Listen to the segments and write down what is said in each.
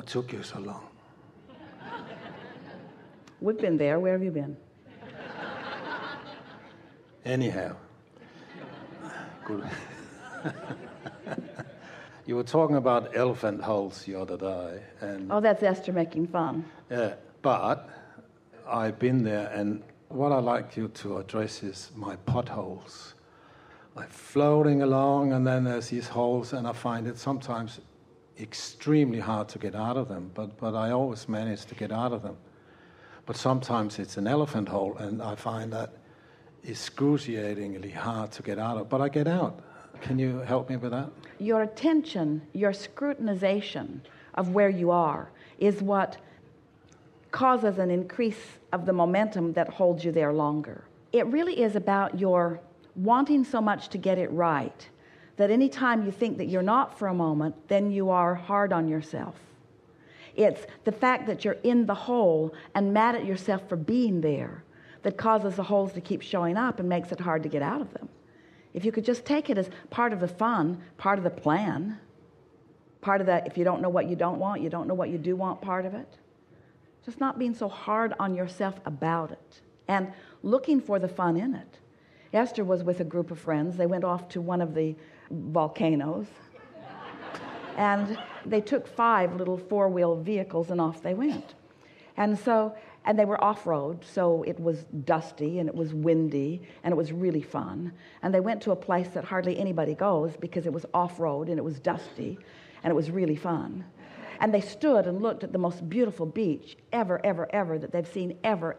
What took you so long? We've been there. Where have you been? Anyhow. Good. You were talking about elephant holes the other day. And Oh, that's Esther making fun. yeah, but I've been there, and what I'd like you to address is my potholes. I'm floating along, and then there's these holes, and I find it sometimes extremely hard to get out of them, but I always manage to get out of them. But sometimes it's an elephant hole, and I find that excruciatingly hard to get out of, but I get out. Can you help me with that? Your attention, your scrutinization of where you are is what causes an increase of the momentum that holds you there longer. It really is about your wanting so much to get it right that any time you think that you're not for a moment, then you are hard on yourself. It's the fact that you're in the hole and mad at yourself for being there that causes the holes to keep showing up and makes it hard to get out of them. If you could just take it as part of the fun, part of the plan, part of that, if you don't know what you don't want, you don't know what you do want part of it. Just not being so hard on yourself about it and looking for the fun in it. Esther was with a group of friends. They went off to one of the volcanoes, and they took 5 little 4-wheel vehicles, and off they went. And they were off-road, so it was dusty and it was windy and it was really fun. And they went to a place that hardly anybody goes because it was off-road and it was dusty and it was really fun. And they stood and looked at the most beautiful beach ever that they've seen ever,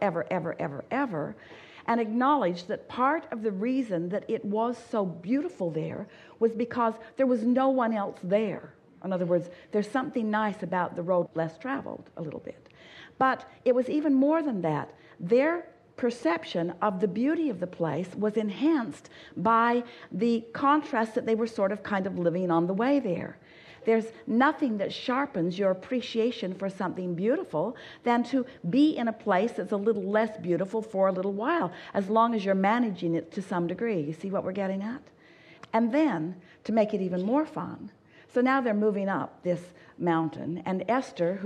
and acknowledged that part of the reason that it was so beautiful there was because there was no one else there. In other words, there's something nice about the road less traveled a little bit. But it was even more than that. Their perception of the beauty of the place was enhanced by the contrast that they were sort of kind of living on the way there. There's nothing that sharpens your appreciation for something beautiful than to be in a place that's a little less beautiful for a little while, as long as you're managing it to some degree. You see what we're getting at? And then, to make it even more fun, so now they're moving up this mountain, and Esther,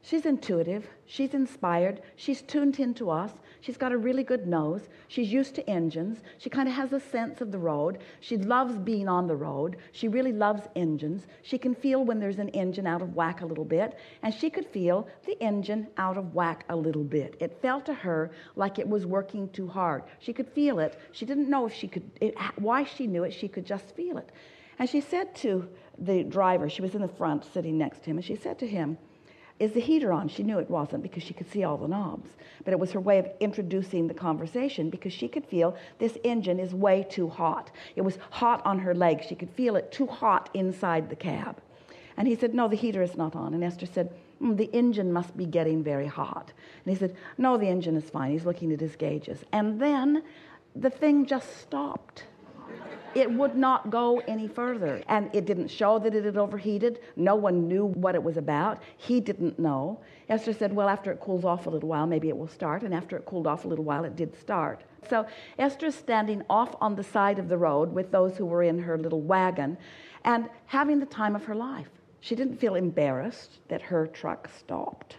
she's intuitive, she's inspired, she's tuned into us, she's got a really good nose, she's used to engines, she kind of has a sense of the road, she loves being on the road, she really loves engines, she can feel when there's an engine out of whack a little bit, and she could feel the engine out of whack a little bit. It felt to her like it was working too hard. She could feel it. She didn't know if she could, why she knew it, she could just feel it. And she said to the driver, she was in the front sitting next to him, and she said to him, "Is the heater on?" She knew it wasn't because she could see all the knobs. But it was her way of introducing the conversation because she could feel this engine is way too hot. It was hot on her legs. She could feel it too hot inside the cab. And he said, "No, the heater is not on." And Esther said, "The engine must be getting very hot." And he said, "No, the engine is fine." He's looking at his gauges. And then the thing just stopped. It would not go any further. And it didn't show that it had overheated. No one knew what it was about. He didn't know. Esther said, "Well, after it cools off a little while, maybe it will start." And after it cooled off a little while, it did start. So Esther's standing off on the side of the road with those who were in her little wagon and having the time of her life. She didn't feel embarrassed that her truck stopped.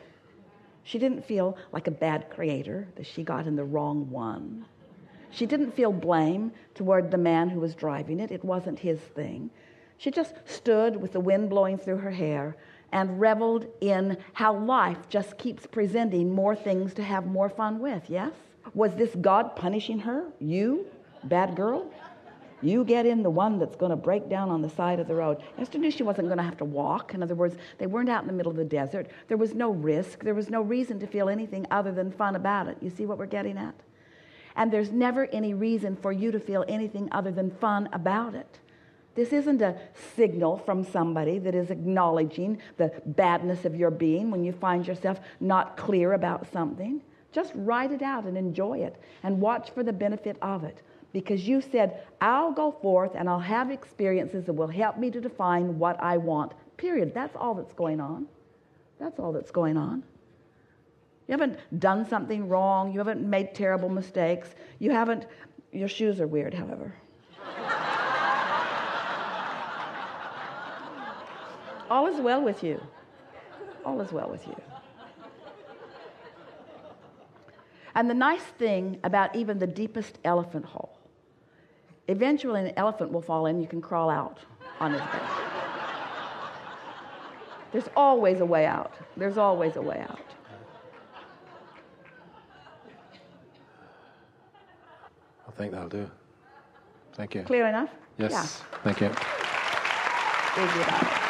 She didn't feel like a bad creator that she got in the wrong one. She didn't feel blame toward the man who was driving it. It wasn't his thing. She just stood with the wind blowing through her hair and reveled in how life just keeps presenting more things to have more fun with, yes? Was this God punishing her? You, bad girl? You get in the one that's going to break down on the side of the road. Esther knew she wasn't going to have to walk. In other words, they weren't out in the middle of the desert. There was no risk. There was no reason to feel anything other than fun about it. You see what we're getting at? And there's never any reason for you to feel anything other than fun about it. This isn't a signal from somebody that is acknowledging the badness of your being when you find yourself not clear about something. Just write it out and enjoy it and watch for the benefit of it. Because you said, "I'll go forth and I'll have experiences that will help me to define what I want." Period. That's all that's going on. That's all that's going on. You haven't done something wrong. You haven't made terrible mistakes. Your shoes are weird, however. All is well with you. All is well with you. And the nice thing about even the deepest elephant hole, eventually an elephant will fall in, you can crawl out on his back. There's always a way out. There's always a way out. I think that'll do. Thank you. Clear enough? Yes. Yeah. Thank you. Easy about it.